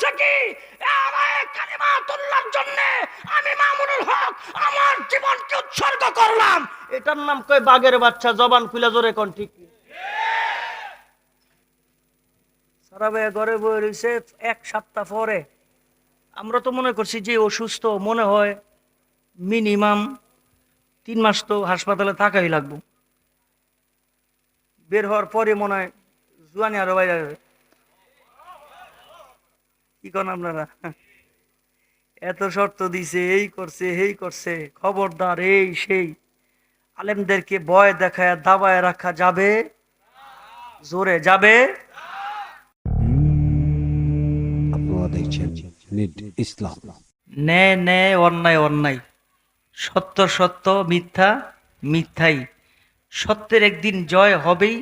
বলছে কি, কালিমাতুল্লাহর জন্য আমি মামুনুল হক আমার জীবনকে উৎসর্গ করলাম। এটার নাম কয় বাঘের বাচ্চা। জবান খুলে জোরে কোন ঠিক সারা ভাই ঘরে বই রয়েছে। এক সপ্তাহ পরে আমরা তো মনে করছি যে অসুস্থ, মনে হয় মিনিমাম 3 মাস তো হাসপাতালে থাকাই লাগবো। বের হওয়ার পরে মনে হয় জুয়ানি আরো বাইরে যাবে। কি করেন আপনারা? এত শর্ত দিছে, এই করছে এই করছে, খবরদার এই সেই। আলেমদেরকে ভয় দেখায় দাবায় রাখা যাবে? জোরে যাবে? আপনারা দেখছেন নিট ইসলাম। ন্যায় ন্যায়, অন্যায় অন্যায়, সত্য সত্য, মিথ্যা মিথ্যাই। সত্যের একদিন জয় হবেই,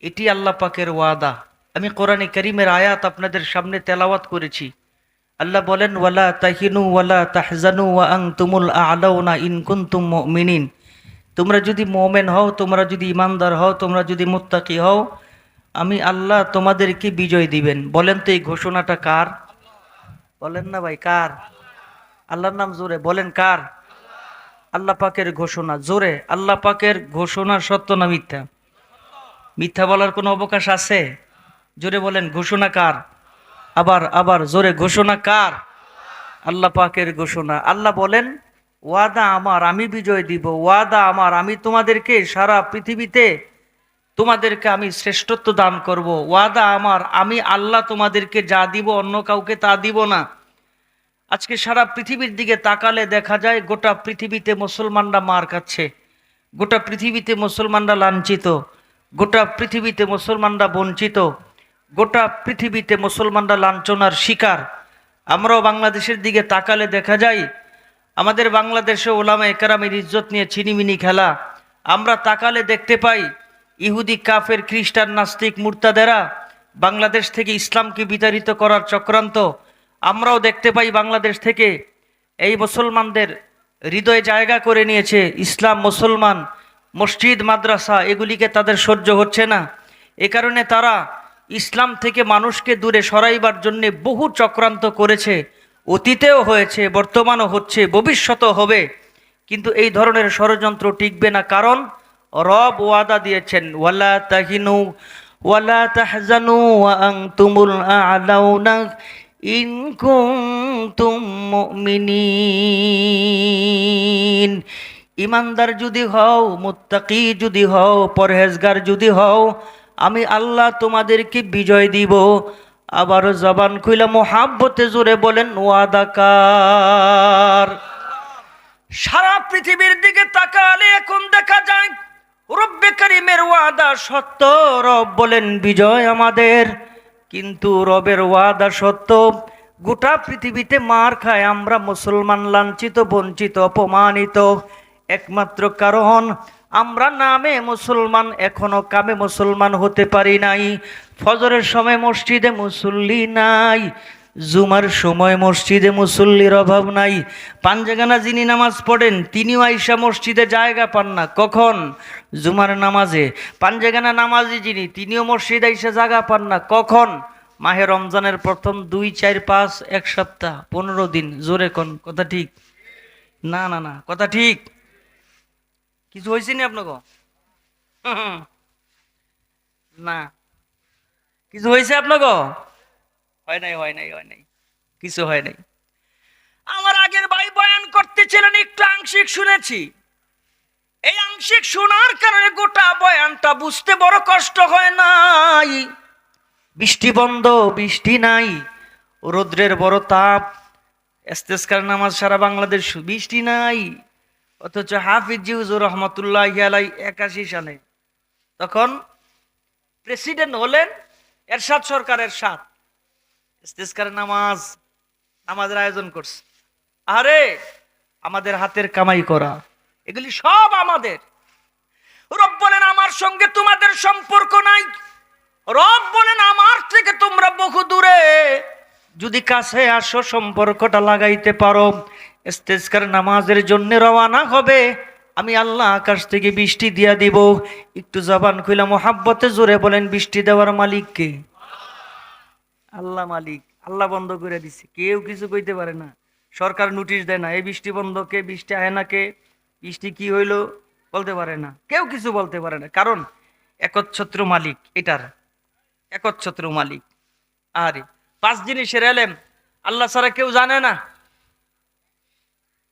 এটি আল্লাহ পাকের ওয়াদা। আমি কোরআনে কারীমের আয়াত আপনাদের সামনে তেলাওয়াত করেছি। আল্লাহ বলেন, ওয়ালা তাহিনু ওয়ালা তাহজানু ওয়া আনতুমুল আ'লাউনা ইন কুনতুম মুমিনিন। তোমরা যদি মুমিন হও, তোমরা যদি ইমানদার হও, তোমরা যদি মুত্তাকি হও, আমি আল্লাহ তোমাদেরকে বিজয় দিবেন। বলেন তো এই ঘোষণাটা কার? বলেন না ভাই, কার? আল্লাহর নাম জোরে বলেন, কার? আল্লাহ পাকের ঘোষণা। জোরে, আল্লাহ পাকের ঘোষণা সত্য না মিথ্যা? মিথ্যা বলার কোনো অবকাশ আছে? জোরে বলেন, ঘোষণা কার? আবার আবার জোরে, ঘোষণা কার? আল্লাহ পাকের ঘোষণা। আল্লাহ বলেন, ওয়াদা আমার, আমি বিজয় দিব। ওয়াদা আমার, আমি তোমাদেরকে সারা পৃথিবীতে তোমাদেরকে আমি শ্রেষ্ঠত্ব দান করব। ওয়াদা আমার, আমি আল্লাহ তোমাদেরকে যা দিব অন্য কাউকে তা দিব না। আজকে সারা পৃথিবীর দিকে তাকালে দেখা যায় গোটা পৃথিবীতে মুসলমানরা মার খাচ্ছে, গোটা পৃথিবীতে মুসলমানরা লাঞ্ছিত, গোটা পৃথিবীতে মুসলমানরা বঞ্চিত, গোটা পৃথিবীতে মুসলমানরা লাঞ্ছনার শিকার। আমরাও বাংলাদেশের দিকে তাকালে দেখা যায় আমাদের বাংলাদেশে ওলামায়ে কেরামের ইজ্জত নিয়ে ছিনিমিনি খেলা। আমরা তাকালে দেখতে পাই ইহুদি, কাফের, খ্রিস্টান, নাস্তিক, মুরতাদেরা বাংলাদেশ থেকে ইসলামকে বিতাড়িত করার চক্রান্ত। আমরাও দেখতে পাই বাংলাদেশ থেকে এই মুসলমানদের হৃদয়ে জায়গা করে নিয়েছে ইসলাম, মুসলমান, মসজিদ, মাদ্রাসা, এগুলিকে তাদের সহ্য হচ্ছে না। এ কারণে তারা ইসলাম থেকে মানুষকে দূরে সরাইবার জন্যে বহু চক্রান্ত করেছে। অতীতেও হয়েছে, বর্তমানও হচ্ছে, ভবিষ্যতেও হবে। কিন্তু এই ধরনের ষড়যন্ত্র টিকবে না, কারণ রব ওয়াদা দিয়েছেন, ওয়ালা তাহিনু ওয়ালা তাহজানু ওয়া আনতুমুল আ'লাউনা ইন কুনতুম মুমিনিন। ইমানদার যদি হও, মুত্তাকি যদি হও, পরহেজগার যদি হও, আমি আল্লাহ তোমাদেরকে বিজয় দিব। আবার জবান খুইলা মোহাব্বতে জোরে বলেন, ওয়াদাকার। সারা পৃথিবীর দিকে তাকালে এখন দেখা যায় রব্বে কারীমের ওয়াদা সত্য। রব বলেন বিজয় আমাদের, কিন্তু রবের ওয়াদা সত্য। গোটা পৃথিবীতে মার খায় আমরা মুসলমান, লাঞ্ছিত, বঞ্চিত, অপমানিত। একমাত্র কারণ আমরা নামে মুসলমান, এখনো কামে মুসলমান হতে পারি নাই। ফজরের সময় মসজিদে মুসল্লি নাই, জুমার সময় মসজিদে মুসল্লির অভাব নাই। পাঞ্জাগানা যিনি নামাজ পড়েন তিনিও আইসা মসজিদে জায়গা পান না। কখন? জুমার নামাজে। পাঞ্জাগানা নামাজি যিনি, তিনিও মসজিদে আইসা জায়গা পান না। কখন? মাহে রমজানের প্রথম 2, 4, 5, 1 সপ্তাহ, 15 দিন। জোরে কোন কথা ঠিক না? না না, কথা ঠিক। কিছু হয়েছে নি আপনাকে? না, কিছু হয়েছে আপনাকে? হয় নাই, হয় নাই, হয় নাই, কিছু হয় নাই। আমার আগের ভাই বয়ান করতেছিলেন, একটু আংশিক শুনেছি। এই আংশিক শোনার কারণে গোটা বয়ানটা বুঝতে বড় কষ্ট হয় নাই। বৃষ্টি বন্ধ, বৃষ্টি নাই, রৌদ্রের বড় তাপ, ইস্তেসকার নামাজ সারা বাংলাদেশ, বৃষ্টি নাই। অথচ হাফিজ হুজুর রহমতুল্লাহি আলাইহি 81 সালে তখন প্রেসিডেন্ট হলেন, এরশাদ সরকার, এরশাদ ইস্তেসকার নামাজের আয়োজন করছে। আরে আমাদের হাতের কামাই করা, এগুলি সব আমাদের। রব বলেন আমার সঙ্গে তোমাদের সম্পর্ক নাই। রব বলেন আমার থেকে তোমরা বহু দূরে, যদি কাছে আসো সম্পর্কটা লাগাইতে পারো, ইস্তেসকার নামাজের জন্য রওনা হবে, আমি আল্লাহ আকাশ থেকে বৃষ্টি দিয়া দিব। একটু জবান খুইলা মোহাব্বতে জোরে বলেন, বৃষ্টি দেওয়ার মালিক কে? আল্লাহ মালিক। আল্লাহ বন্ধ করে দিছে, কেউ কিছু কইতে পারে না। সরকার নোটিশ দেয় না, এই বৃষ্টি বন্ধ, কে বৃষ্টি আয় না, কে বৃষ্টি কি হইলো বলতে পারে না, কেউ কিছু বলতে পারে না, কারণ একচ্ছত্র মালিক এটার, একচ্ছত্র মালিক। আরে 5 জিনিসের এলেম আল্লাহ ছাড়া কেউ জানে না।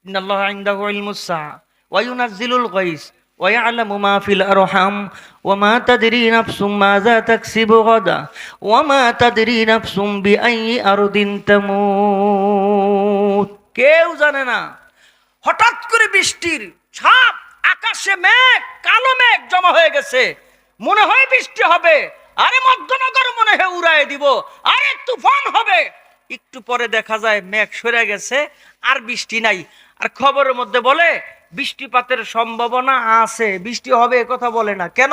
ইন্নাল্লাহা ইনদাহু ইলমুস সাআ ওয়া ইউনাজ্জিলুল গায়স ওয়া ইয়ালামু মা ফিল আরহাম ওয়া মা তাদরি নাফসুম মাযা তাকসিবু গাদা ওয়া মা তাদরি নাফসুম বিআইয়ি আরদিন তামুত। কেউ জানে না। হঠাৎ করে বৃষ্টির ছাপ, আকাশে মেঘ, কালো মেঘ জমা হয়ে গেছে, মনে হয় বৃষ্টি হবে, আরে মধ্যনগর মনে হয় উড়ায় দিব, আরে তুফান হবে। একটু পরে দেখা যায় মেঘ সরে গেছে, আর বৃষ্টি নাই। আর খবরের মধ্যে বলে বৃষ্টিপাতের সম্ভাবনা আছে, বৃষ্টি হবে এ কথা বলে না কেন?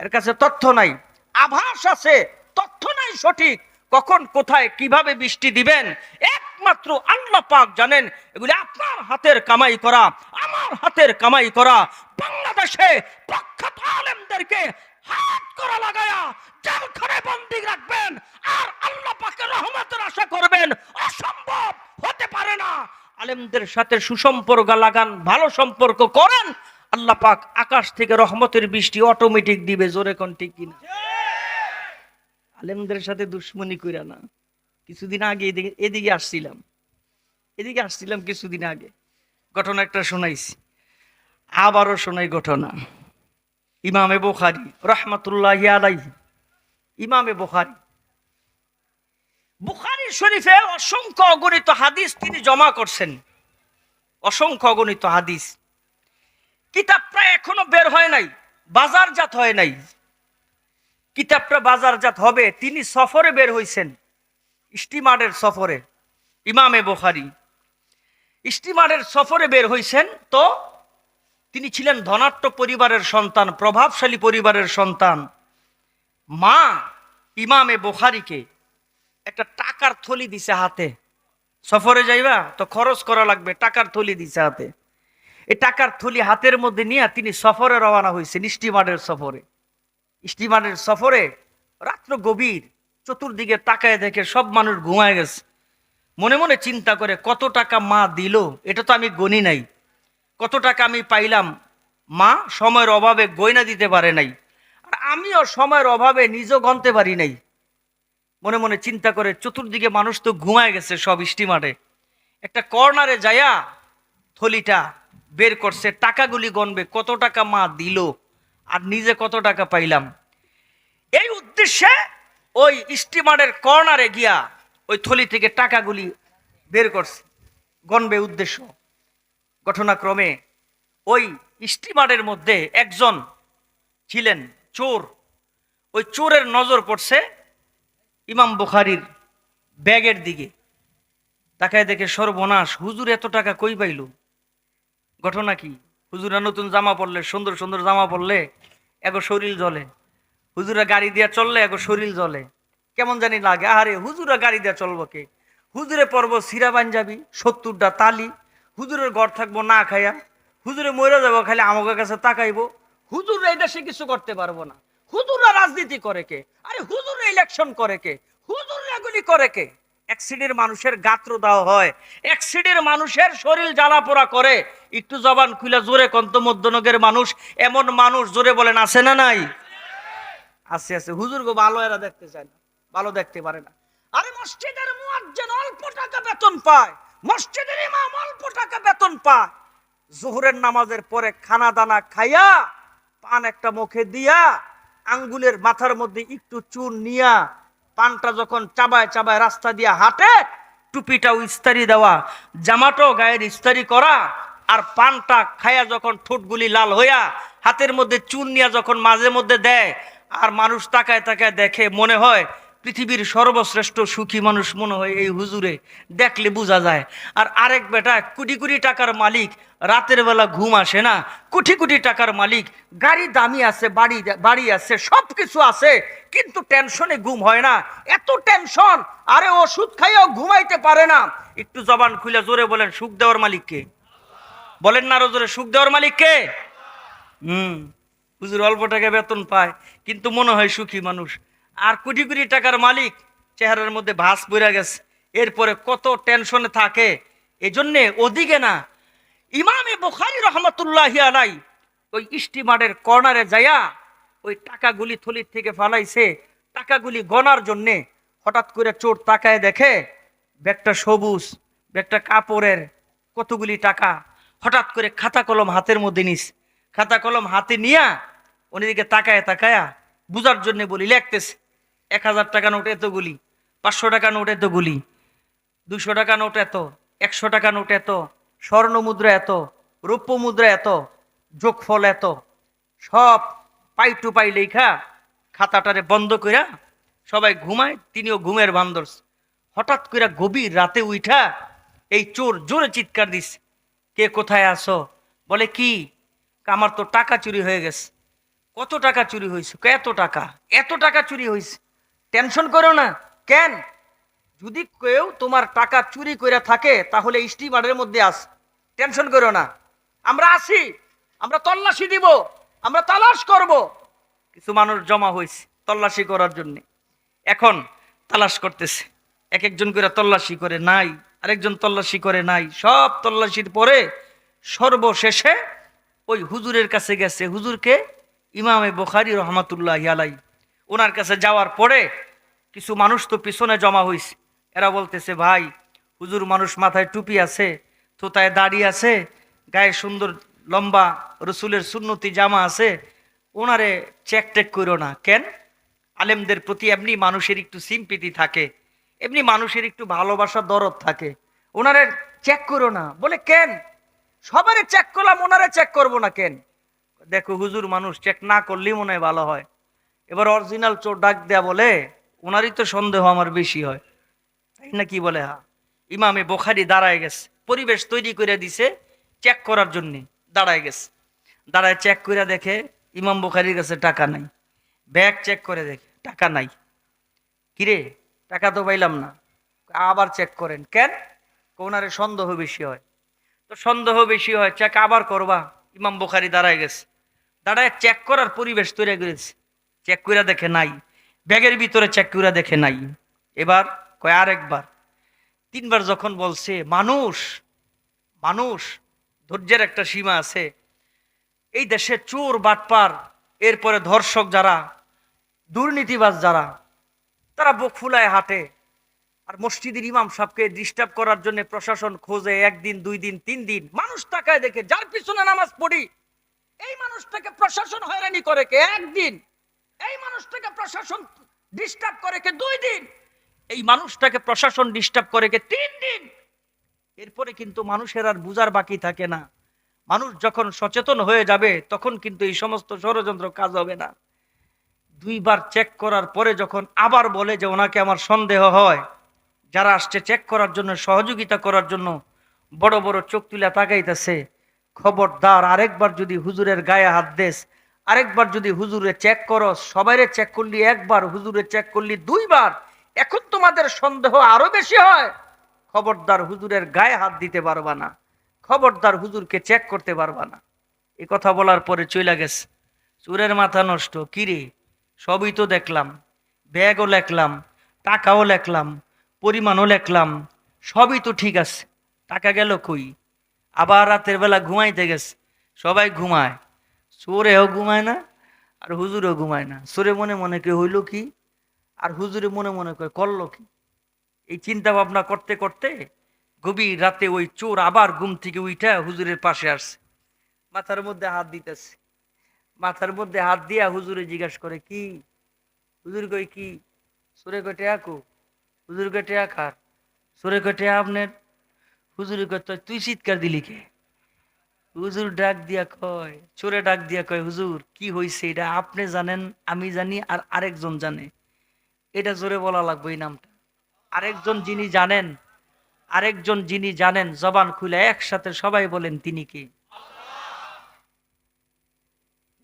এর কাছে তথ্য নাই, আভাস আছে, তথ্য নাই সঠিক। কখন কোথায় কিভাবে বৃষ্টি দিবেন একমাত্র আল্লাহ পাক জানেন। এগুলি আপনার হাতের কামাই করা, আমার হাতের কামাই করা। বাংলাদেশে প্রখ্যাত আলেমদেরকে হাত করা লাগায়া জেলখানায় বন্দী রাখবেন আর আল্লাহ পাকের রহমতের আশা করবেন, অসম্ভব, হতে পারে না। আলেমদের সাথে সুসম্পর্ক লাগান, ভালো সম্পর্ক করেন, আল্লাহ পাক আকাশ থেকে রহমতের বৃষ্টি অটোমেটিক দিবে। জোরে কোন ঠিক কিনা? আলেমদের সাথে দুশ্মনী কইরা না। কিছুদিন আগে এদিকে আসছিলাম কিছুদিন আগে, ঘটনা একটা শোনাইছি, আবারও শোনাই ঘটনা। ইমামে বুখারী রাহমাতুল্লাহি আলাইহি, ইমামে বুখারী শরীফে অসংখ্য অগণিত হাদিস তিনি জমা করছেন, অসংখ্য অগণিত হাদিস। কিতাব প্রায় এখনো বের হয় নাই, বাজারজাত হয় নাই। কিতাবটা বাজারজাত হবে, তিনি সফরে বের হইছেন, স্টিমারের সফরে। ইমামে বুখারী স্টিমারের সফরে বের হইছেন, তো তিনি ছিলেন ধনাঢ্য পরিবারের সন্তান, প্রভাবশালী পরিবারের সন্তান। মা ইমামে বুখারীকে একটা টাকার থলি দিছে হাতে, সফরে যাইবা তো খরচ করা লাগবে, টাকার থলি দিছে হাতে। এই টাকার থলি হাতের মধ্যে নিয়ে তিনি সফরে রওনা হয়েছেন, স্টিমারের সফরে। স্টিমারের সফরে রাত্র গভীর, চতুর্দিকে তাকায় দেখে সব মানুষ ঘুমায় গেছে। মনে মনে চিন্তা করে, কত টাকা মা দিল এটা তো আমি গণি নাই, কত টাকা আমি পাইলাম, মা সময়ের অভাবে গয়না দিতে পারে নাই, আর আমিও সময়ের অভাবে নিজেও গণতে পারি নাই। মনে মনে চিন্তা করে, চতুর্দিকে মানুষ তো ঘুমায় গেছে সব স্টিমারে, একটা কর্নারে যায়া থলিটা বের করছে, টাকাগুলি গণবে, কত টাকা মা দিল আর নিজে কত টাকা পাইলাম। এই উদ্দেশ্যে ওই স্টিমারের কর্নারে গিয়া ওই থলি থেকে টাকাগুলি বের করছে, গণবে উদ্দেশ্য। ঘটনাক্রমে ওই স্টিমারের মধ্যে একজন ছিলেন চোর, ওই চোরের নজর পড়ছে ইমাম বুখারীর ব্যাগের দিকে। তাকায় দেখে সর্বনাশ, হুজুর এত টাকা কই পাইল? ঘটনা কি? হুজুরা নতুন জামা পরলে, সুন্দর সুন্দর জামা পরলে এগো শরীর জ্বলে, হুজুরা গাড়ি দিয়া চললে এগো শরীর জ্বলে, কেমন জানি লাগে। আরে হুজুরা গাড়ি দিয়া চলবো কে? হুজুরে পরব সিরা পাঞ্জাবি, 70টা তালি, হুজুরের ঘর থাকবো না খাইয়া, হুজুরে মরে যাবো খালি আমাদের কাছে তাকাইবো। হুজুররা এটা সে কিছু করতে পারবো না। হুজুররা রাজনীতি করে কে? আরে হুজুররা ইলেকশন করে কে? হুজুররা এগুলি করে কে? এক শ্রেণীর মানুষের গাত্র দেওয়া হয়, এক শ্রেণীর মানুষের শরীর জ্বালা পোড়া করে। একটু জবান খুলে জোরে কন্ত মধ্যনগরের মানুষ, এমন মানুষ জোরে বলেন আছে না নাই? আছে আছে। হুজুর গো ভালো এরা দেখতে চায় না, ভালো দেখতে পারে না। আরে মসজিদের মুয়াজ্জিন অল্প টাকা বেতন পায়, মসজিদের ইমাম অল্প টাকা বেতন পায়, জোহরের নামাজের পরে খানা দানা খাইয়া, পান একটা মুখে দিয়া, আঙ্গুলের মাথার মধ্যে একটু চুন নিয়া, পানটা যখন চাবায় চাবায় রাস্তা দিয়া হাঁটে, টুপিটাও ইস্তারি দেওয়া, জামাটাও গায়ের ইস্তারি করা, আর পানটা খাইয়া যখন ঠোঁটগুলি লাল হইয়া হাতের মধ্যে চুন নিয়া যখন মাঝে মধ্যে দেয়, আর মানুষ তাকায় তাকায় দেখে, মনে হয় পৃথিবীর সর্বশ্রেষ্ঠ সুখী মানুষ মনে হয় এই হুজুরে, দেখলে বোঝা যায়। আর আরেক বেটা কোটি কোটি টাকার মালিক, রাতের বেলা ঘুম আসে না, কোটি কোটি টাকার মালিক, গাড়ি দামি আছে, বাড়ি আছে, সব কিছু আছে, কিন্তু টেনশনে ঘুম হয় না, এত টেনশন, আরে ওষুধ খাইয়াও ঘুমাইতে পারে না। একটু জবান খুলে জোরে বলেন, সুখ দেওয়ার মালিককে? বলেন না আরো জোরে, সুখ দেওয়ার মালিককে? হুজুর অল্প টাকা বেতন পায় কিন্তু মনে হয় সুখী মানুষ, আর কোটি কোটি টাকার মালিক, চেহারার মধ্যে ভাঁজ পড়ে গেছে, এরপরে কত টেনশনে থাকে। এজন্যে ওদিকে না, ইমামে বুখারী রহমতুল্লাহি আলাই ওই স্টিমারের কর্নারে যায়া ওই টাকাগুলি থলির থেকে ফালাইছে, টাকাগুলি গনার জন্যে। হঠাৎ করে চোর তাকায় দেখে ব্যাগটা সবুজ, ব্যাগটা কাপড়ের, কতগুলি টাকা। হঠাৎ করে খাতা কলম হাতের মধ্যে নিস, খাতা কলম হাতে নিয়া উনিদিকে তাকায় তাকায়া বুঝার জন্য বলি লিখতেছে, 1000 টাকা নোট এতগুলি, 500 টাকা নোট এতগুলি, 200 টাকা নোট এত, 100 টাকা নোট এত, স্বর্ণ মুদ্রা এত, রৌপ্য মুদ্রা এত, যোগফল এত, সব পাই টু পাই লেখা খাতাটারে বন্ধ কইরা সবাই ঘুমায়, তিনিও ঘুমের ভান ধরছে। হঠাৎ করে গভীর রাতে উঠা এই চোর জোরে চিৎকার দিস, কে কোথায় আসো? বলে কি, আমার তো টাকা চুরি হয়ে গেছে। কত টাকা চুরি হয়েছে? এত টাকা, এত টাকা চুরি হয়েছে। টেনশন করো না। কেন? যদি কেউ তোমার টাকা চুরি করে থাকে তাহলে স্টিমারের মধ্যে আস, টেনশন করো না, আমরা আসি, আমরা তল্লাশি দিব, আমরা তালাশ করব। কিছু মানুষ জমা হয়েছে তল্লাশি করার জন্য। এখন তালাশ করতেছে, এক একজন করে তল্লাশি করে নাই, আরেকজন তল্লাশি করে নাই। সব তল্লাশির পরে সর্বশেষে ওই হুজুরের কাছে গেছে। হুজুরকে? ইমামে বুখারী রহমাতুল্লাহি আলাই। ওনার কাছে যাওয়ার পরে কিছু মানুষ তো পিছনে জমা হয়েছে। এরা বলতেছে, ভাই হুজুর মানুষ, মাথায় টুপি আছে, থোতায় দাড়ি আছে, গায়ে সুন্দর লম্বা রসুলের সুন্নতি জামা আছে, ওনারে চেক টেক করো না। কেন? আলেমদের প্রতি এমনি মানুষের একটু সিম্পিতি থাকে, এমনি মানুষের একটু ভালোবাসা দরদ থাকে, ওনারে চেক করো না। বলে কেন? সবারে চেক করলাম, ওনারে চেক করবো না কেন? দেখো হুজুর মানুষ, চেক না করলেই মনে হয় ভালো হয়। এবার অরিজিনাল চোর ডাক দেয়া বলে, ওনারই তো সন্দেহ আমার বেশি হয়, তাই না? কি বলে? হ্যাঁ। ইমামে বুখারী দাঁড়ায় গেছে, পরিবেশ তৈরি করে দিছে চেক করার জন্য। দাঁড়ায় গেছে, দাঁড়ায় চেক করে দেখে ইমাম বুখারীর কাছে টাকা নাই। ব্যাগ চেক করে দেখে টাকা নাই। কিরে, টাকা তো পাইলাম না। আবার চেক করেন। কেন? ওনারে সন্দেহ বেশি হয়। তো সন্দেহ বেশি হয়, চেক আবার করবা। ইমাম বুখারী দাঁড়ায় গেছে, দাঁড়ায় চেক করার পরিবেশ তৈরি করেছে। চেক করে দেখে নাই, ব্যাগের ভিতরে চেক করে দেখে নাই। এবার কয় আরেকবার। 3বার যখন বলছে, মানুষ মানুষ ধৈর্যের একটা সীমা আছে। এই দেশে চোর বাটপার, এরপরে ধর্ষক যারা, দুর্নীতিবাজ যারা, তারা বুক ফুলায় হাঁটে। আর মসজিদের ইমাম সাহেবকে ডিস্টার্ব করার জন্য প্রশাসন খোঁজে 1 দিন 2 দিন 3 দিন। মানুষ তাকায় দেখে, যার পিছনে নামাজ পড়ি এই মানুষটাকে প্রশাসন হয়রানি করে কে 1 দিন, এই মানুষটাকে প্রশাসন ডিস্টার্ব করে কে 2 দিন, এই মানুষটাকে প্রশাসন ডিস্টার্ব করে কে 3 দিন। এরপরে কিন্তু মানুষের আর বুঝার বাকি থাকে না। মানুষ যখন সচেতন হয়ে যাবে তখন কিন্তু এই সমস্ত ষড়যন্ত্র কাজ হবে না। 2বার চেক করার পরে যখন আবার বলে যে ওনাকে আমার সন্দেহ হয়, যারা আসছে চেক করার জন্য, সহযোগিতা করার জন্য, বড় বড় চোখ তুলে তাকাইতেছে, খবরদার আরেকবার যদি হুজুরের গায়ে হাত দেস, আরেকবার যদি হুজুরে চেক করো, সবাইরে চেক করলি 1বার, হুজুরে চেক করলি 2বার, এখন তোমাদের সন্দেহ আরো বেশি হয়, খবরদার হুজুরের গায়ে হাত দিতে পারবা না, খবরদার হুজুরকে চেক করতে পারবা না। এই কথা বলার পরে চইলা গেছে। চোরের মাথা নষ্ট। কিরে, সবই তো দেখলাম, ব্যাগও লেখলাম, টাকাও লেখলাম, পরিমাণও লেখলাম, সবই তো ঠিক আছে, টাকা গেল কই? আবার রাতের বেলা ঘুমাইতে গেছে, সবাই ঘুমায়, চোরেও ঘুমায় না আর হুজুরেও ঘুমায় না। চোরে মনে মনে কে হইল কি, আর হুজুরে মনে মনে কয় করলো কি। এই চিন্তা ভাবনা করতে করতে গভীর রাতে ওই চোর আবার ঘুম থেকে উঠা হুজুরের পাশে আসছে, মাথার মধ্যে হাত দিতেছে। মাথার মধ্যে হাত দিয়া হুজুরে জিজ্ঞাসা করে, কি? হুজুর কই কি? চোরে কয় টেয়া কো? হুজুর কয় টেয়া কার? চোরে কয় টেয়া আপনার। হুজুরে কয় তুই চিৎকার দিলি কে? হুজুর ডাক দিয়া কয়, চোরে ডাক দিয়া কয়, হুজুর কি হইছে এটা আপনি জানেন, আমি জানি, আর আরেকজন জানে। এটা জোরে বলা লাগবে এই নামটা। আরেকজন যিনি জানেন, আরেকজন যিনি জানেন, জবান খুলে একসাথে সবাই বলেন, তিনি কি?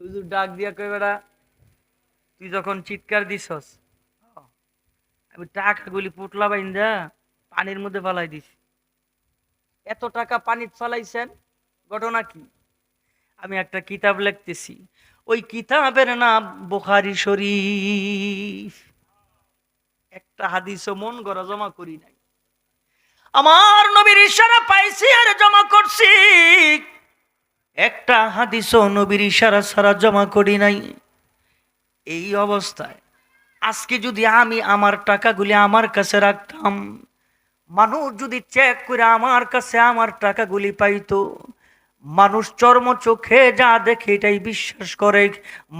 হুজুর ডাক দিয়া কয়, বেটা তুই যখন চিৎকার দিছস, আমি টাকাগুলি পুটলা বাইন্দা পানির মধ্যে ফালাই দিছি। এত টাকা পানিতে ফালাইছেন, ঘটনা কি? আমি একটা কিতাব লিখতেছি, ওই কিতাবের নাম বুখারী শরীফ। একটা হাদিসও মন গড়া জমা করি নাই। আমার নবীর ইশারা পাইছি আর জমা করছি, একটা হাদিসও নবীর ইশারা ছাড়া জমা করি নাই। এই অবস্থায় আজকে যদি আমি আমার টাকাগুলি আমার কাছে রাখতাম, মানুষ যদি চেক করে আমার কাছে আমার টাকাগুলি পাইতো, মানুষ চর্ম চোখে যা দেখে এটাই বিশ্বাস করে,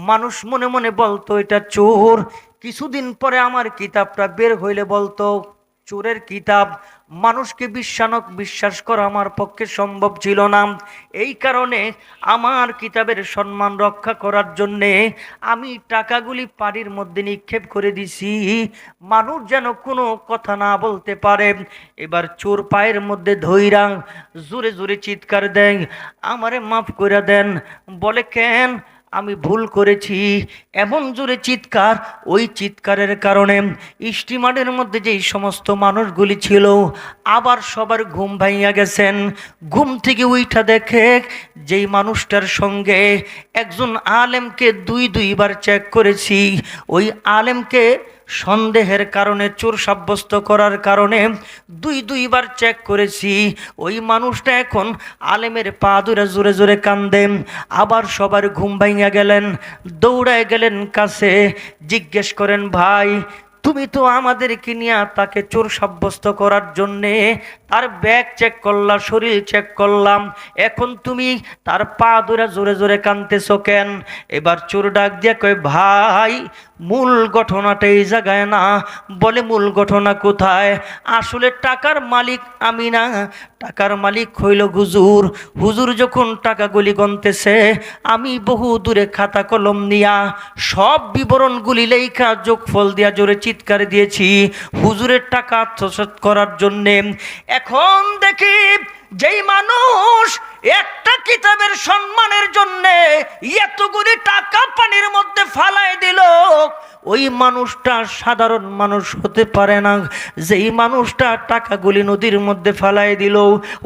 মানুষ মনে মনে বলতো এটা চোর। কিছুদিন পরে আমার কিতাবটা বের হইলে বলতো চোরের কিতাব। মানুষকে বিশ্বাস করা আমার পক্ষে সম্ভব ছিল না। এই কারণে আমার কিতাবের সম্মান রক্ষা করার জন্যে আমি টাকাগুলি পানির মধ্যে নিক্ষেপ করে দিছি, মানুষ যেন কোনো কথা না বলতে পারে। এবার চোর পায়ের মধ্যে ধইরা জোরে জোরে চিৎকার দেন, আমারে মাফ করে দেন। বলে কেন? আমি ভুল করেছি। এমন জোরে চিৎকার, ওই চিৎকারের কারণে স্টিমারের মধ্যে যেই সমস্ত মানুষগুলি ছিল আবার সবার ঘুম ভাঙিয়া গেছেন। ঘুম থেকে উইঠা দেখে যেই মানুষটার সঙ্গে একজন আলেমকে দুইবার চেক করেছি, ওই আলেমকে সন্দেহের কারণে চোর সাব্যস্ত করার কারণে দুইবার চেক করেছি। ওই মানুষটা এখন আলেমের পা ধরে জোরে জোরে কান্দে। আবার সবার ঘুম ভাঙিয়া গেলেন, দৌড়ায় গেলেন কাছে, জিজ্ঞেস করেন ভাই তুমি তো আমাদেরকে নিয়ে তাকে চোর সাব্যস্ত করার জন্যে তার ব্যাগ চেক করলাম, শরীর চেক করলাম, এখন তুমি তার পা ধরে জোরে জোরে কাঁদতেছো কেন? এবার চোর ডাক দিয়ে কয় ভাই মূল ঘটনাটা এই জায়গায় না। বলে মূল ঘটনা কোথায়? আসলে টাকার মালিক আমি না, টাকার মালিক হইল হুজুর। হুজুর যখন টাকাগুলি গনতেছে আমি বহু দূরে খাতা কলম নিয়া সব বিবরণগুলি লেখা যোগফল দিয়া জোরে চিৎকার দিয়েছি হুজুরের টাকা আত্মসাৎ করার জন্যে। এখন দেখি যেই মানুষ একটা কিতাবের সম্মানের জন্যে এতগুলি টাকা পানির মধ্যে ফালাই দিল, ওই মানুষটা সাধারণ মানুষ হতে পারে না। যেই মানুষটা টাকাগুলি নদীর মধ্যে ফালাই দিল,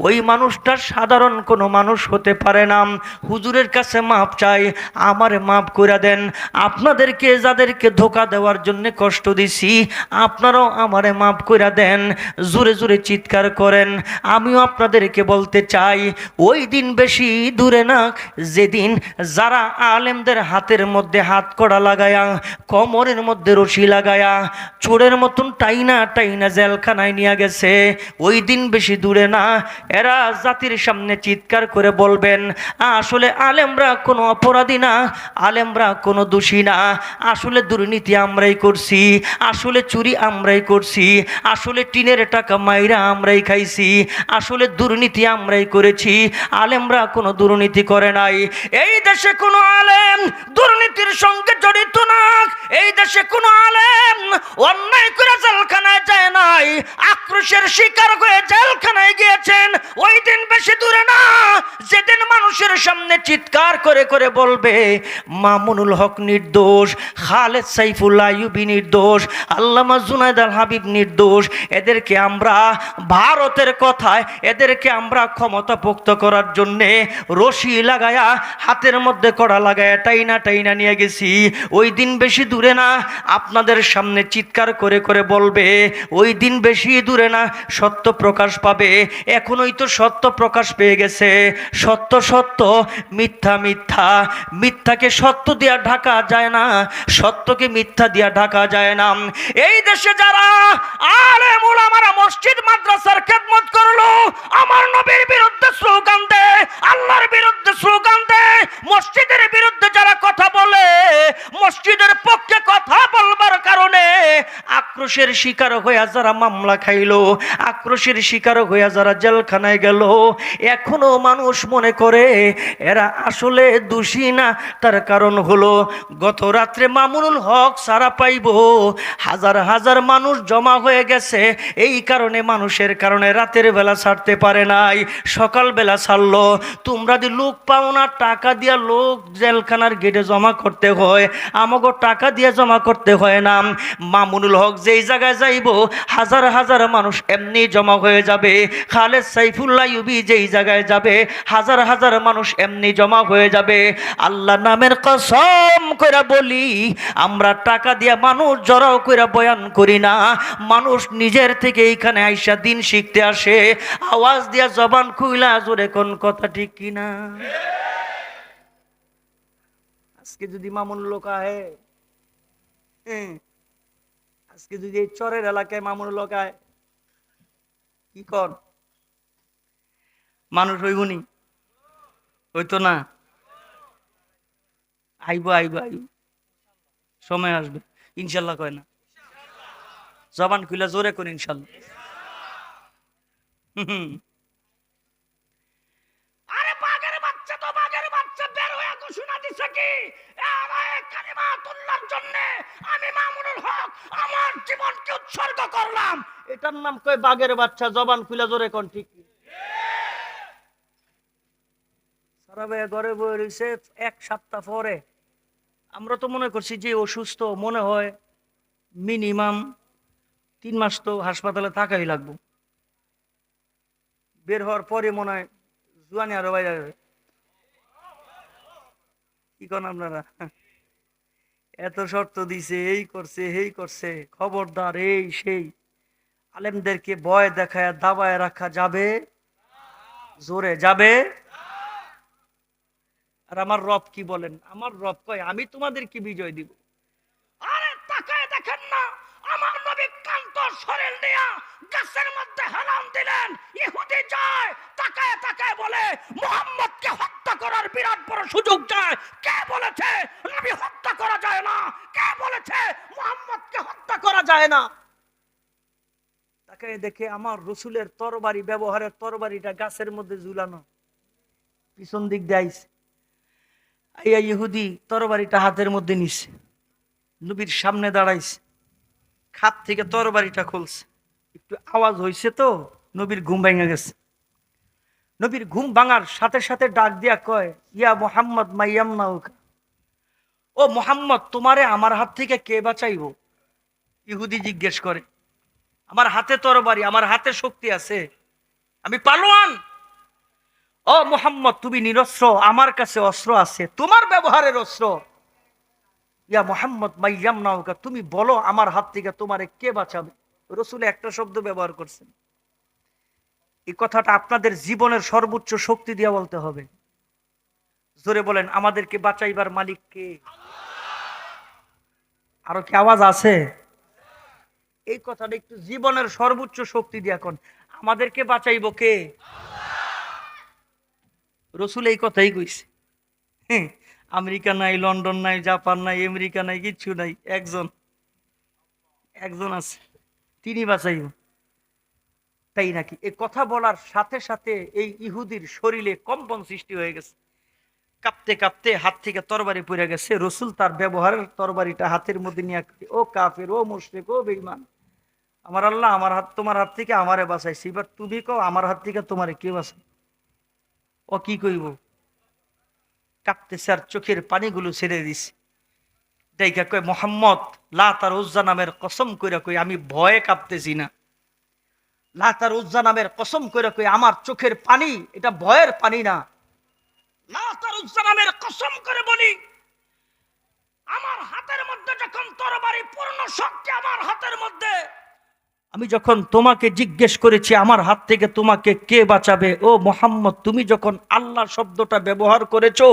ওই মানুষটা সাধারণ কোনো মানুষ হতে পারে না। হুজুরের কাছে মাপ চাই, আমারে মাপ করে দেন। আপনাদেরকে যাদেরকে ধোকা দেওয়ার জন্য কষ্ট দিছি আপনারাও আমারে মাপ করে দেন। জোরে জোরে চিৎকার করেন। আমিও আপনাদেরকে বলতে চাই ওই দিন বেশি দূরে না যেদিন যারা আলেমদের হাতের মধ্যে হাত কড়া লাগায়া, কোমরের মধ্যে রশি লাগায়া চোরের মতন টাইনা টাইনা জেলখানায় নিয়ে গেছে, ওই দিন বেশি দূরে না এরা জাতির সামনে চিৎকার করে বলবেন আসলে আলেমরা কোনো অপরাধী না, আলেমরা কোনো দোষী না, আসলে দুর্নীতি আমরাই করছি, আসলে চুরি আমরাই করছি, আসলে টিনের টাকা মাইরা আমরাই খাইছি, আসলে দুর্নীতি আমরাই করেছি, আলেমরা কোনো দুর্নীতি করে নাই। এই দেশে কোনো আলেম দুর্নীতির সঙ্গে জড়িত না, এই দেশে কোনো আলেম অন্যায় করে জেলখানায় যায় নাই, আক্রোশের শিকার হয়ে জেলখানায় গিয়েছেন। ওই দিন বেশি দূরে না যেদিন মানুষের সামনে চিৎকার করে করে বলবে মামুনুল হক নির্দোষ, খালেদ সাইফুল্লাহ আইয়ুবী নির্দোষ, আল্লামা জুনায়েদ আল হাবিব নির্দোষ। এদেরকে আমরা ভারতের কথায় এদেরকে আমরা ক্ষমতা পোক্ত করার জন্যে রশি লাগায়া হাতের মধ্যে কড়া লাগায়া টাইনা টাইনা নিয়ে গেছি। ওই দিন বেশি দূরে না আপনাদের সামনে চিৎকার করে করে বলবে, ওই দিন বেশি দূরে না সত্য প্রকাশ পাবে। এখনই তো সত্য প্রকাশ পেয়ে গেছে। সত্য সত্য, মিথ্যা মিথ্যা, মিথ্যাকে সত্য দিয়া ঢাকা যায় না, সত্যকে মিথ্যা দিয়া ঢাকা যায় না। এই দেশে যারা আলেম উলামারা মসজিদ মাদ্রাসার খেদমত করলো, আমার নবীর বিরুদ্ধে স্লোগান দেয়, আল্লাহর বিরুদ্ধে স্লোগান দেয়, মসজিদের বিরুদ্ধে যারা কথা বলে, মসজিদের পক্ষে কথা বলবার কারণে আক্রোশের শিকার হইয়া যারা মামলা খাইলো, আক্রোশের শিকার হইয়া যারা জেলখানায় গেল, এখনো মানুষ মনে করে এরা আসলে দোষী না। তার কারণ হলো গত রাত্রে মামুনুল হক সারা পাইব, হাজার হাজার মানুষ জমা হয়ে গেছে, এই কারণে মানুষের কারণে রাতের বেলা ছাড়তে পারে নাই, সকাল বেলা ছাড়লো। তোমরা যদি লোক পাও না, টাকা দিয়া লোক জেলখানার গেটে জমা করতে হয়, আমাকে টাকা দিয়ে জমা করতে হয় না। মামুনুল হক যেই জায়গায় যাইব হাজার হাজার মানুষ এমনি জমা হয়ে যাবে। খালেদ সাইফুল্লাহ ইউবি যেই জায়গায় যাবে হাজার হাজার মানুষ এমনি জমা হয়ে যাবে। আল্লাহ নামের কসম কইরা বলি, আমরা টাকা দিয়া মানুষ জড়াও কইরা বয়ান করি না। মানুষ নিজের থেকে এইখানে আইসা দিন শিখতে আসে। আওয়াজ দিয়া জবান খুইলা জোরে কোন কথা ঠিক কিনা? আজকে যদি মামুন লোক আহে, আজকে যদি এই চরের এলাকায় মামুন লোক আয়, কি কর মানুষ হইবনি? হইতো না? আইব আইব আইব, সময় আসবে ইনশাল্লাহ। কয় না? জবান খুইলা জোরে কোন ইনশাল্লাহ। আরে বাঘের বাচ্চা তো বাঘের বাচ্চা বের হয়ে ঘোষণা দিছে কি কালিমাতুল্লাহর জন্য আমি মামুনুল হক আমার জীবনকে উৎসর্গ করলাম। এটার নাম কয় বাঘের বাচ্চা। জবান খুলে জোরে কোন ঠিক? সারা ভাই ঘরে বয়ে রয়েছে। এক সপ্তাহ পরে আমরা তো মনে করছি যে অসুস্থ, মনে হয় মিনিমাম 3 মাস তো হাসপাতালে থাকাই লাগবে। বের হওয়ার পরে মনে হয় জুয়ানি আরো বাইরে যাবে। কি করেন আপনারা? এত শর্ত দিছে, এই করছে এই করছে, খবরদার এই সেই। আলেমদেরকে ভয় দেখায় দাবায় রাখা যাবে? জোরে যাবে? আর আমার রব কি বলেন? আমার রব কয় আমি তোমাদেরকে বিজয় দিব। আরে তাকায় দেখেন না, আমার নবী কান্ত শরীর নিয়া গাছের মধ্যে হেলান দিলেন। ইহুদি যায় তাকায় তাকায় বলে মুহাম্মদকে হত্যা করার বিরাট বড় সুযোগ যায়। কে বলেছে নবী হত্যা করা যায় না? কে বলেছে মুহাম্মদকে হত্যা করা যায় না? তাকায় দেখে আমার রসুলের তরবারি, ব্যবহারের তরবারিটা গাছের মধ্যে ঝুলানো, পিছন দিক দিয়ে আইছে। আইয়া ইহুদি তরবারিটা হাতের মধ্যে নিছে, নবীর সামনে দাঁড়াইছে, খাত থেকে তরবারিটা খুলছে। একটু আওয়াজ হয়েছে তো নবীর ঘুম ভেঙে গেছে। নবীর ঘুম ভাঙার সাথে সাথে ডাক দিয়া কয়, ইয়া মুহাম্মদ মাইয়াম নাউকা, ও মুহাম্মদ তোমারে আমার হাত থেকে কে বাঁচাইব? ইহুদি জিজ্ঞেস করে। আমার হাতে তরবারি, আমার হাতে শক্তি আছে, আমি পালোয়ান। ও মুহাম্মদ তুমি নিরস্ত্র, আমার কাছে অস্ত্র আছে, তোমার ব্যবহারের অস্ত্র। ইয়া মুহাম্মদ মাইয়াম নাউকা, তুমি বলো আমার হাত থেকে তোমারে কে বাঁচাবে? রসুল একটা শব্দ ব্যবহার করছেন। এই কথাটা আপনাদের জীবনের সর্বোচ্চ শক্তি দিয়ে বলতে হবে। জোরে বলেন, আমাদেরকে বাঁচাইবার মালিক কে? আরো কি আওয়াজ আছে? এই কথাটা একটু জীবনের সর্বোচ্চ শক্তি দিয়ে এখন, আমাদেরকে বাঁচাইব কে? রসুল এই কথাই কইছে। আমেরিকা নাই, লন্ডন নাই, জাপান নাই, আমেরিকা নাই, কিচ্ছু নাই, একজন আছে, তিনি বাঁচাইব। তাই নাকি? এই কথা বলার সাথে সাথে এই ইহুদির শরীরে কম্পন সৃষ্টি হয়ে গেছে। কাঁপতে কাঁপতে হাত থেকে তরবারি পড়ে গেছে। রসুল তার ব্যবহারের তরবারিটা হাতের মধ্যে নিয়ে, ও কাফের, ও মুশরিক, ও বেঈমান, আমার আল্লাহ আমার হাত তোমার হাত থেকে আমারে বাঁচাইছি, এবার তুমি কও আমার হাত থেকে তোমারে কে বাঁচাই? ও কি কইব? কাঁপতেছে আর চোখের পানিগুলো ছেড়ে দিছে। দেখা কয়, মোহাম্মদ লাত আর উজ্জা নামের কসম কইরা কই আমি ভয়ে কাঁপতেছি না। লাত আর উজ্জা নামের কসম কইরা কই আমার চোখের পানি এটা ভয়ের পানি না। লাত আর উজ্জা নামের কসম করে বলি, আমার হাতের মধ্যে যখন তরবারি, পূর্ণ শক্তি আমার হাতের মধ্যে, আমি যখন তোমাকে জিজ্ঞেস করেছি আমার হাত থেকে তোমাকে কে বাঁচাবে, ও মোহাম্মদ তুমি যখন আল্লাহ শব্দটা ব্যবহার করেছো,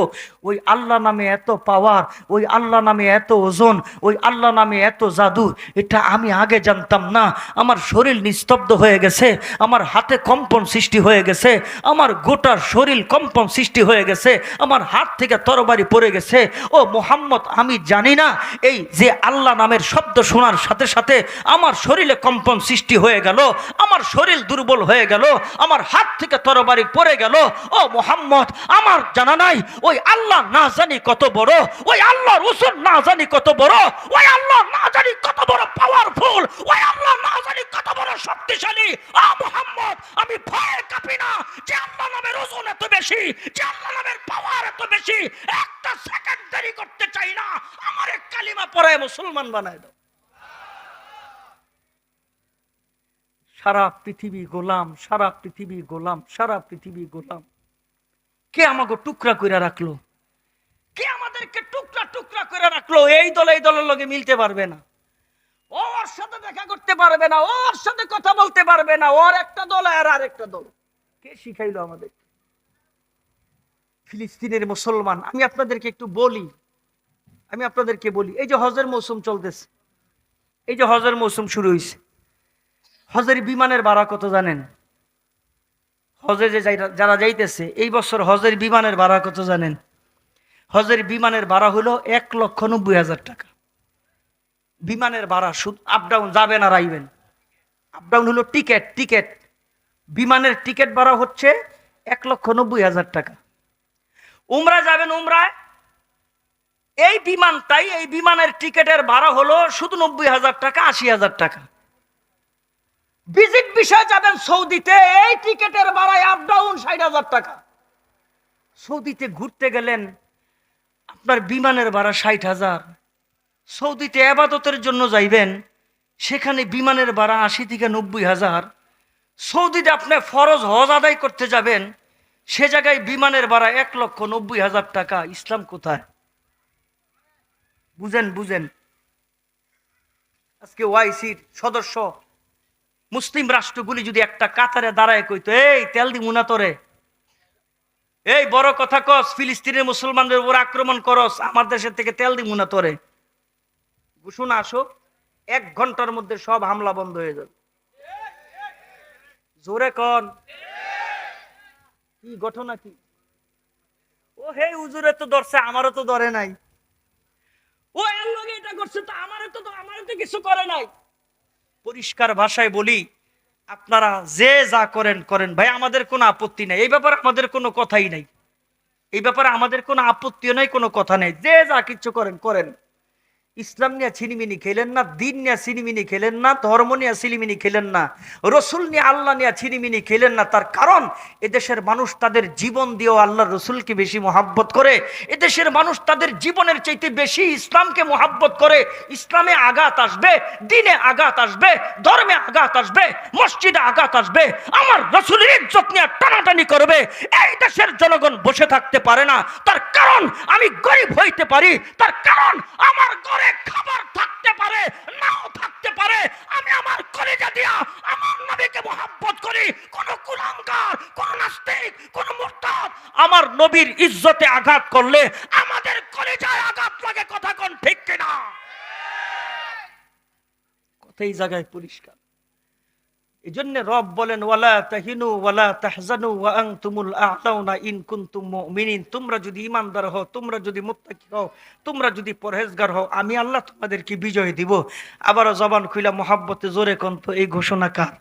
ওই আল্লাহ নামে এত পাওয়ার, ওই আল্লাহ নামে এত ওজন, ওই আল্লাহ নামে এত জাদু, এটা আমি আগে জানতাম না। আমার শরীর নিস্তব্ধ হয়ে গেছে, আমার হাতে কম্পন সৃষ্টি হয়ে গেছে, আমার গোটা শরীর কম্পন সৃষ্টি হয়ে গেছে, আমার হাত থেকে তরবারি পড়ে গেছে। ও মোহাম্মদ আমি জানি না, এই যে আল্লাহ নামের শব্দ শোনার সাথে সাথে আমার শরীরে কম্পন সৃষ্টি হয়ে গেল, আমার শরীর দুর্বল হয়ে গেল, আমার হাত থেকে তরবারি পড়ে গেল। ও মুহাম্মদ আমার জানা নাই ওই আল্লাহ না জানি কত বড়, ওই আল্লাহর রাসূল না জানি কত বড়, ওই আল্লাহ না জানি কত বড় পাওয়ারফুল, ওই আল্লাহ না জানি কত বড় শক্তিশালী। ও মুহাম্মদ আমি ভয়ে কাঁপি না, যে আল্লাহ নামের ওজন এত বেশি, যে আল্লাহ নামের পাওয়ার এত বেশি, একটা সেকেন্ড দেরি করতে চাই না, আমার কালিমা পড়ায় মুসলমান বানায় দাও। সারা পৃথিবী গোলাম, সারা পৃথিবী গোলাম, সারা পৃথিবী গোলাম। কে আমাকে টুকরা করে রাখলো? কে আমাদেরকে টুকরা টুকরা করে রাখলো? এই দল এই দলের লগে মিলতে পারবে না, ওর সাথে দেখা করতে পারবে না, ওর সাথে কথা বলতে পারবে না, ওর একটা দল আর আরেকটা দল। কে শিখাইলো আমাদের? ফিলিস্তিনের মুসলমান। আমি আপনাদেরকে একটু বলি, এই যে হজের মৌসুম চলতেছে, এই যে হজের মৌসুম শুরু হয়েছে, হজের বিমানের ভাড়া কত জানেন? হজে যে যারা যাইতেছে এই বছর হজের বিমানের ভাড়া কত জানেন? হজের বিমানের ভাড়া হলো 1,90,000 টাকা। বিমানের ভাড়া, শুধু আপ ডাউন, যাবেন আর আইবেন। আপ ডাউন হলো টিকেট। বিমানের টিকিট ভাড়া হচ্ছে 1,90,000 টাকা। উমরা যাবেন, উমরায় এই বিমানটাই, এই বিমানের টিকেটের ভাড়া হলো শুধু 90,000 টাকা, 80,000 টাকা। ভিজিট বিষয় যাবেন সৌদিতে, এই টিকেটের ভাড়ায় আপ ডাউন 60,000 টাকা। সৌদিতে ঘুরতে গেলেন, আপনার বিমানের ভাড়া 60,000। সৌদিতে আবাদতের জন্য যাইবেন, সেখানে বিমানের ভাড়া 80 থেকে 90,000। সৌদিতে আপনি ফরজ হজ আদায় করতে যাবেন, সে জায়গায় বিমানের ভাড়া 1,90,000 টাকা। ইসলাম কোথায়? বুঝেন। আজকে ওআইসির সদস্য মুসলিম রাষ্ট্রগুলি যদি একটা কাতারে দাঁড়ায় কইতো, এই তেল দি মুনা তোরে, এই বড় কথা কস, ফিলিস্তিনের মুসলমানদের উপর আক্রমণ করস, আমার দেশের থেকে তেল দি মুনা তোরে, ঘোষণা আসো, 1 ঘন্টার মধ্যে সব হামলা বন্ধ হয়ে যাবে। জোরে কন, কি ঘটনা কি? ও হে হুজুরে তো ধরছে, আমারও তো ধরে নাই। ও এর লগে এটা করছে, তো আমারও তো কিছু করে নাই। পরিষ্কার ভাষায় বলি, আপনারা যে যা করেন ভাই, আমাদের কোনো আপত্তি নাই। এই ব্যাপারে আমাদের কোনো কথাই নাই, এই ব্যাপারে আমাদের কোনো আপত্তিও নাই, কোনো কথা নেই। যে যা কিছু করেন। ইসলাম নিয়ে ছিনিমিনি খেলেন না, দিন নিয়ে ছিনিমিনি খেলেন না, ধর্ম নিয়ে ছিনিমিনি খেলেন না, রসুল নিয়ে, আল্লাহ নিয়ে ছিনিমিনি খেলেন না। তার কারণ এদেশের মানুষ তাদের জীবন দিয়েও আল্লাহ রসুলকে বেশি মহাব্বত করে। এদেশের মানুষ তাদের জীবনের চাইতে বেশি ইসলামকে মহাব্বত করে। ইসলামে আঘাত আসবে, দিনে আঘাত আসবে, ধর্মে আঘাত আসবে, মসজিদে আঘাত আসবে, আমার রসুলের ইজ্জত নিয়ে টানাটানি করবে। এই দেশের জনগণ বসে থাকতে পারে না। তার কারণ আমি গরিব হইতে পারি, তার কারণ আমার ঘরে খাবার থাকতে পারে, নাও থাকতে পারে, আমি আমার কলিজা দিয়া আমার নবীকে মহব্বত করি। কোন কুলাঙ্গার, কোন নাস্তিক, কোন মুরতাদ আমার নবীর ইজ্জতে আঘাত করলে আমাদের কলিজায় আঘাত লাগে। কথা কোন ঠিক কিনা? কথাই জায়গায় পরিষ্কার। এজন্য রব বলেন, ওয়ালা তাহিনু ওয়ালা তাহজানু ওয়া আনতুমুল আ'লাউনা ইন কুনতুম মুমিনিন। তোমরা যদি ঈমানদার হও, তোমরা যদি মুত্তাকি হও, তোমরা যদি পরহেজগার হও, আমি আল্লাহ তোমাদেরকে বিজয় দিব। আবারও জবান খুইলা মোহাব্বতে জোরে কোন তো, এই ঘোষণা কার?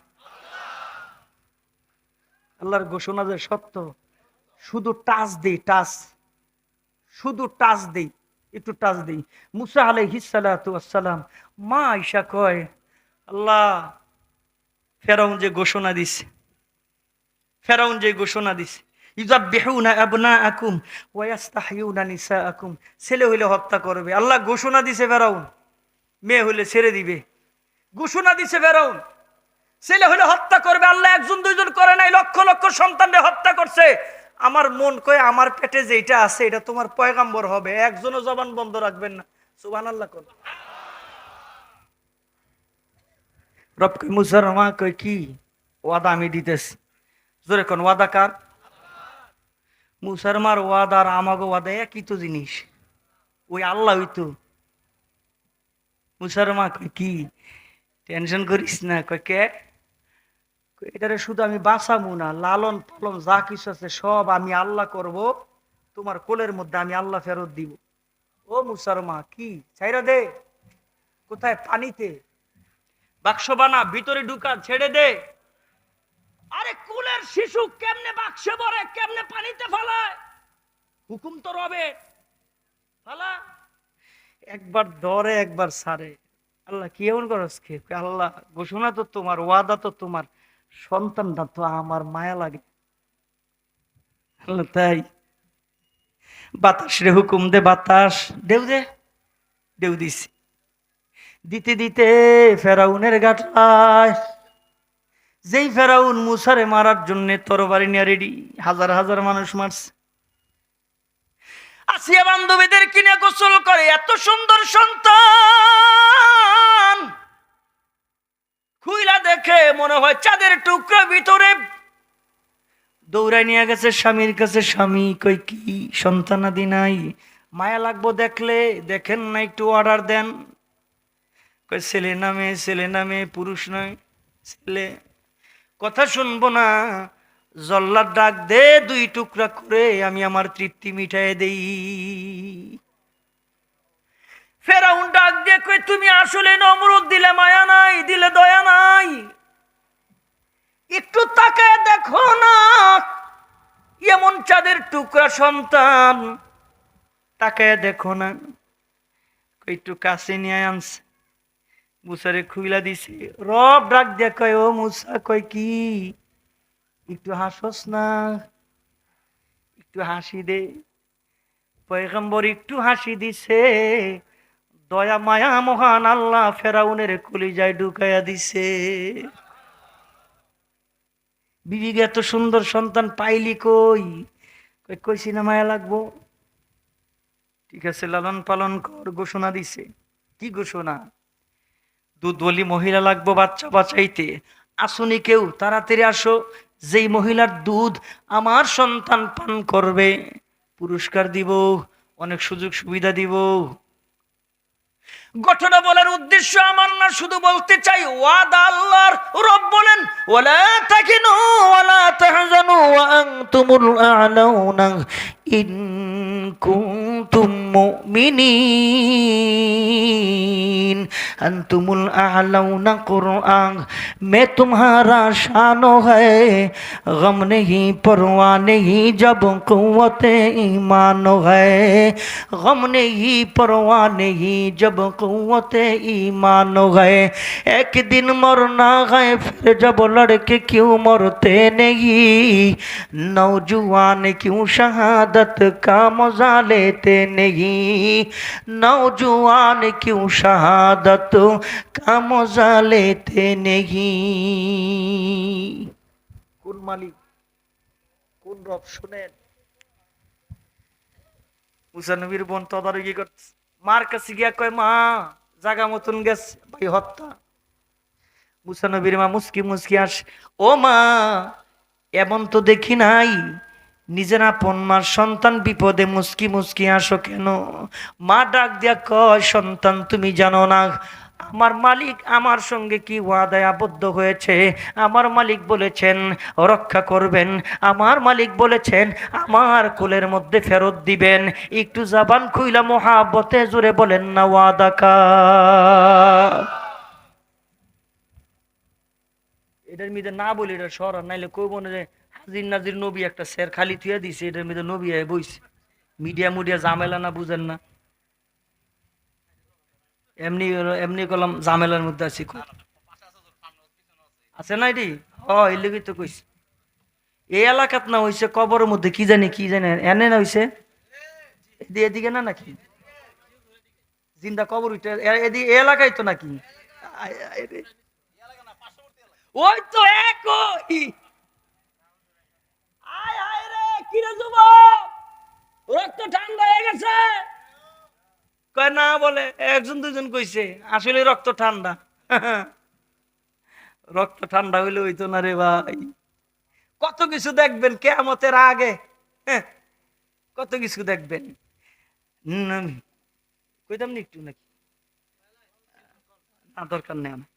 আল্লাহর ঘোষণা যে সত্য। শুধু টাচ দেই, শুধু টাচ দেই, একটু টাচ দেই। মুসা আলাইহিস সালাতু ওয়াস সালাম, মা আয়েশা কয়, আল্লাহ ফেরাউন যে ঘোষণা দিছে, ইযাববিহুনা আবনাআকুম ওয়া ইস্তাহয়ুনা নিসাআকুম, ছেলে হইলে হত্যা করবে। আল্লাহ ঘোষণা দিছে ফেরাউন, মেয়ে হইলে ছেড়ে দিবে। ঘোষণা দিছে ফেরাউন, ছেলে হইলে হত্যা করবে। আল্লাহ 1 2 করে নাই, লক্ষ লক্ষ সন্তানদের হত্যা করছে। আমার মন কয়, আমার পেটে যেটা আছে এটা তোমার পয়গাম্বর হবে, একজনও জবান বন্ধ রাখবেন না। সুবহানাল্লাহ কোন। রব কই, মুসার মা কই, কি ওয়াদা আমি দিতেছি। জোরে কোন, ওয়াদা কার? মুসার মার ওয়াদা আর আমাগো ওয়াদা একই তো জিনিস, ওই আল্লাহ হইতো। মুসার মা কই, কি টেনশন করিস না। কই কে? এটারে শুধু আমি বাঁচাবো না, লালন পালন যা কিছু আছে সব আমি আল্লাহ করব, তোমার কোলের মধ্যে আমি আল্লাহ ফেরত দিব। ও মুসার মা, কি ছাইরা দে। কোথায়? পানিতে। বাক্স বানা, ভিতরে ঢুকা, ছেড়ে দে। আরে কুলের শিশু কেমনে বাক্সে ভরে, কেমনে পানিতে ফেলায়? হুকুম তো রবে, ফালা। একবার ধরে, একবার ছাড়ে। আল্লাহ কি এমন করস কে? আল্লাহ ঘোষণা তো তোমার, ওয়াদা তো তোমার, সন্তানটা তো আমার, মায়া লাগে। আল্লাহ তাই বাতাস রে হুকুম দে, বাতাস ঢেউ দিছি। দিতে দিতে ফেরাউনের গাটলায় যেই ফেরাউন মুসারে মারার জন্য তরবারি নিয়ে রেডি, হাজার হাজার মানুষ মারছে। আসিয়া বান্ধবীদের কিনে গোসল করে, এত সুন্দর সন্তান খুইলা দেখে মনে হয় চাঁদের টুকরা, ভিতরে দৌড়ায় নিয়ে গেছে স্বামীর কাছে। স্বামী কই কি সন্তানাদি নাই, মায়া লাগবো দেখলে, দেখেন না একটু অর্ডার দেন। কই ছেলে নামে, ছেলে নামে, পুরুষ নয় ছেলে। কথা শুনবো না, জল্লাদ ডাক দে, 2 টুকরা করে আমি আমার তৃপ্তি মিটাই দেই। ফেরাউন ডাক দিয়ে কই তুমি আসলে নমরুদ, দিলে মায়া নাই, দিলে দয়া নাই, একটু তাকায় দেখো না, এমন চাঁদের টুকরা সন্তান, তাকায় দেখো না। একটু কাছে নিয়ে আনছে, মুসারে খুইলা দিছে। রব ডাক দিয়ে কয় ও মুসা, কয় কি একটু হাসস না, একটু হাসি দে। পয়গম্বর একটু হাসি দিছে, দয়া মায়া মহান আল্লাহ ফেরাউনের কলিজায় ঢুকাইয়া দিছে। বিবি এত সুন্দর সন্তান পাইলি কই? কইছি না মায়া লাগবো, ঠিক আছে লালন পালন কর। ঘোষণা দিছে, কি ঘোষণা? দুধওয়ালি মহিলা লাগবো বাচ্চা বাঁচাইতে, আসুনি কেউ, তাড়াতাড়ি আসো। যেই মহিলার দুধ আমার সন্তান পান করবে পুরস্কার দিব, অনেক সুযোগ সুবিধা দিব। ঘটনা বলার উদ্দেশ্য আমার না, শুধু বলতে চাই ওয়াদা আল্লাহর। রব বলেন ওয়ালা তাকিনু ওয়ালা তাহজানু ওয়া আনতুমুল আ'লাউনা ইন কুনতুম মুমিনিন। अंतुमुल आलौना कुरआन में तुम्हारा शानो है, गम नहीं परवाह नहीं जब कुव्वते ईमान है, गम नहीं परवाह नहीं जब कुव्वते ईमान है। एक दिन मरना है फिर जब लड़के क्यों मरते नहीं, नौजवान क्यों शहादत का मजा लेते नहीं, नौजवान क्यों शहादत का मजा लेते नहीं। কোন মালিক, কোন রব শুনেন? মুসা নবীর বোন তদারকি করছে, মার কাছে গিয়া কয় মা জাগা মতন গেছে, ভাই হত্যা। মুসা নবীর মা মুসকি মুসকি আসে, ও মা এমন তো দেখি নাই, নিজের আপন মার সন্তান বিপদে মুসকি মুসকি আসো কেন? মা ডাক দিয়া কয় সন্তান তুমি জানো না আমার মালিক আমার সঙ্গে কি ওয়াদায় আবদ্ধ হয়েছে? আমার মালিক বলেছেন রক্ষা করবেন, আমার মালিক বলেছেন আমার কোলের মধ্যে ফেরত দিবেন। একটু জবান খুইলা মোহাব্বতে জুড়ে বলেন না ওয়াদা কা। এটার মধ্যে না বলি এটা সর, নাইলে কই মনে যে হাজির নাজির নবী একটা শের খালি থুয়ে দিছে, এটার মধ্যে নবী আয় বইছে। মিডিয়া মুডিয়া ঝামেলা না, বুঝেন না? এমনি এমনি কলম ঝামেলার মধ্যে আছি, আছে না এটি? এই লেগে তো কইছে এই এলাকাত না হইছে কবরের মধ্যে কি জানি কি জানি এনে না হইছে এদিকে না নাকি জিন্দা কবর উঠে এদিকে এই এলাকায় তো নাকি? ওই তো একই। আয় আয় রে কি রে যুবক, রক্ত ঠান্ডা হয়ে গেছে? কয় না, বলে একজন দুজন কইছে আসলে রক্ত ঠান্ডা। রক্ত ঠান্ডা হইলে হইতো না রে ভাই। কত কিছু দেখবেন কিয়ামতের আগে, কত কিছু দেখবেন। কইতাম না একটু নাকি? না দরকার নেই, আমার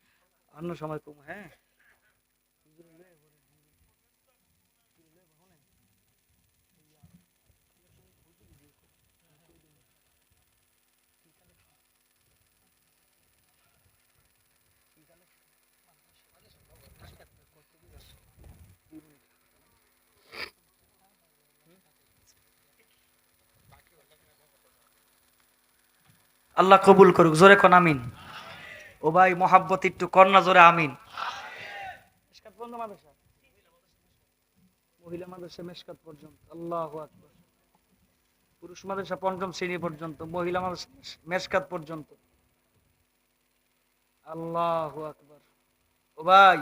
অন্য সময় কম। হ্যাঁ আল্লাহ কবুল করুক, জোরে কোন আমিন। ও ভাই মোহাব্বত একটু কন্যা জোরে আমিন। মহিলা মাদ্রাসা মেশকাত পর্যন্ত, আল্লাহু আকবার। পুরুষ মাদ্রাসা পঞ্চম শ্রেণী পর্যন্ত, মহিলা মাদ্রাসা মেশকাত পর্যন্ত, আল্লাহু আকবার। ও ভাই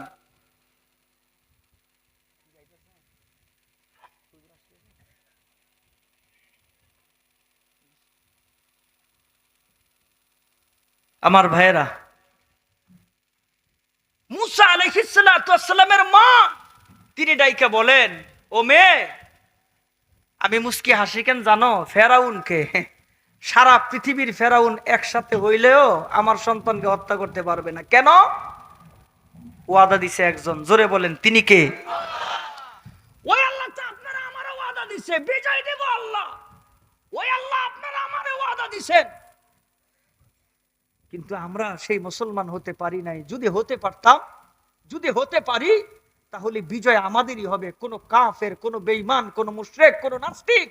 আমার ভাইয়েরা, মুসা আলাইহিস সালাতু ওয়াস সালামের মা তিনি ডাইকা বলেন, ও মেয়ে, আমি মুস্কি হাসি কেন জানো? ফেরাউনকে, সারা পৃথিবীর ফেরাউন একসাথে হইলেও আমার সন্তানকে হত্যা করতে পারবে না। কেন? ওয়াদা দিছে একজন, জোরে বলেন তিনি কে? ওই আল্লাহ তো আপনারা আমারে ওয়াদা দিছে, বিজয় দেব আল্লাহ। ওই আল্লাহ আপনারা আমারে ওয়াদা দিছেন, কিন্তু আমরা সেই মুসলমান হতে পারি নাই। যদি হতে পারতাম, যদি হতে পারি, তাহলে বিজয় আমাদেরই হবে। কোন কাফের, কোন বেঈমান, কোন মুশরিক, কোন নাস্তিক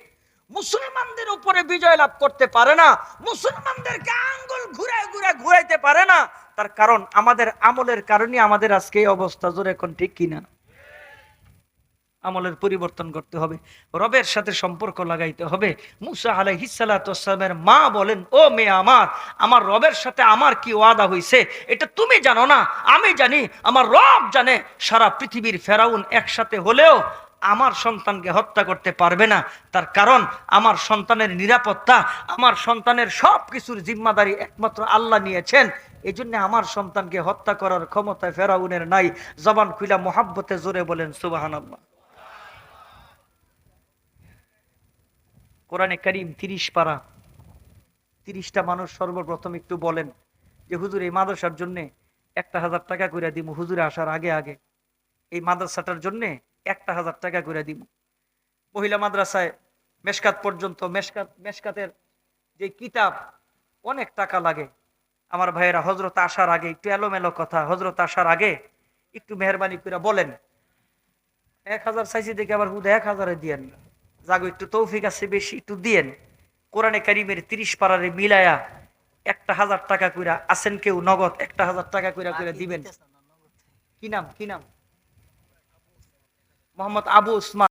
মুসলমানদের উপরে বিজয় লাভ করতে পারে না, মুসলমানদেরকে আঙ্গুল ঘুরায় ঘুরায় ঘুরাইতে পারে না। তার কারণ আমাদের আমলের কারণে আমাদের আজকে এই অবস্থা। জোরে এখন ঠিক কিনা? আমলের পরিবর্তন করতে হবে, রবের সাথে সম্পর্ক লাগাইতে হবে। মুসা আলাইহিস সালাতু ওয়াস সালামের মা বলেন, ও মেয়ে আমার, আমার রবের সাথে আমার কি ওয়াদা হইছে এটা তুমি জানো না, আমি জানি, আমার রব জানে। সারা পৃথিবীর ফেরাউন একসাথে হলেও আমার সন্তানকে হত্যা করতে পারবে না। তার কারণ আমার সন্তানের নিরাপত্তা, আমার সন্তানের সব কিছুর জিম্মাদারি একমাত্র আল্লাহ নিয়েছেন। এই জন্য আমার সন্তানকে হত্যা করার ক্ষমতা ফেরাউনের নাই। জবান খুইলা মোহাব্বতে জোরে বলেন সুবহানাল্লাহ। কোরআনে কারীম 30 পারা, 30টা মানুষ সর্বপ্রথম একটু বলেন যে হুজুর এই মাদ্রাসার জন্য 1000 টাকা করে দিব। হুজুরে আসার আগে আগে এই মাদ্রাসাটার জন্য 1000 টাকা করে দিব। মহিলা মাদ্রাসায় মেশকাত পর্যন্ত, মেশকাতের যে কিতাব অনেক টাকা লাগে। আমার ভাইয়েরা, হজরত আসার আগে একটু এলোমেলো কথা, হজরত আসার আগে একটু মেহরবানি করে বলেন। 1000 চাইছি দেখে আবার হুদা 1000 দিয়েন না, জাগো একটু তৌফিক আছে বেশি, একটু দিয়েন। কোরআনে কারীমের 30 পারারে মিলায়া 1000 টাকা কইরা আছেন কেউ নগদ 1000 টাকা কইরা কইরা দিবেন। কি নাম? কি নাম? মোহাম্মদ আবু উসমান।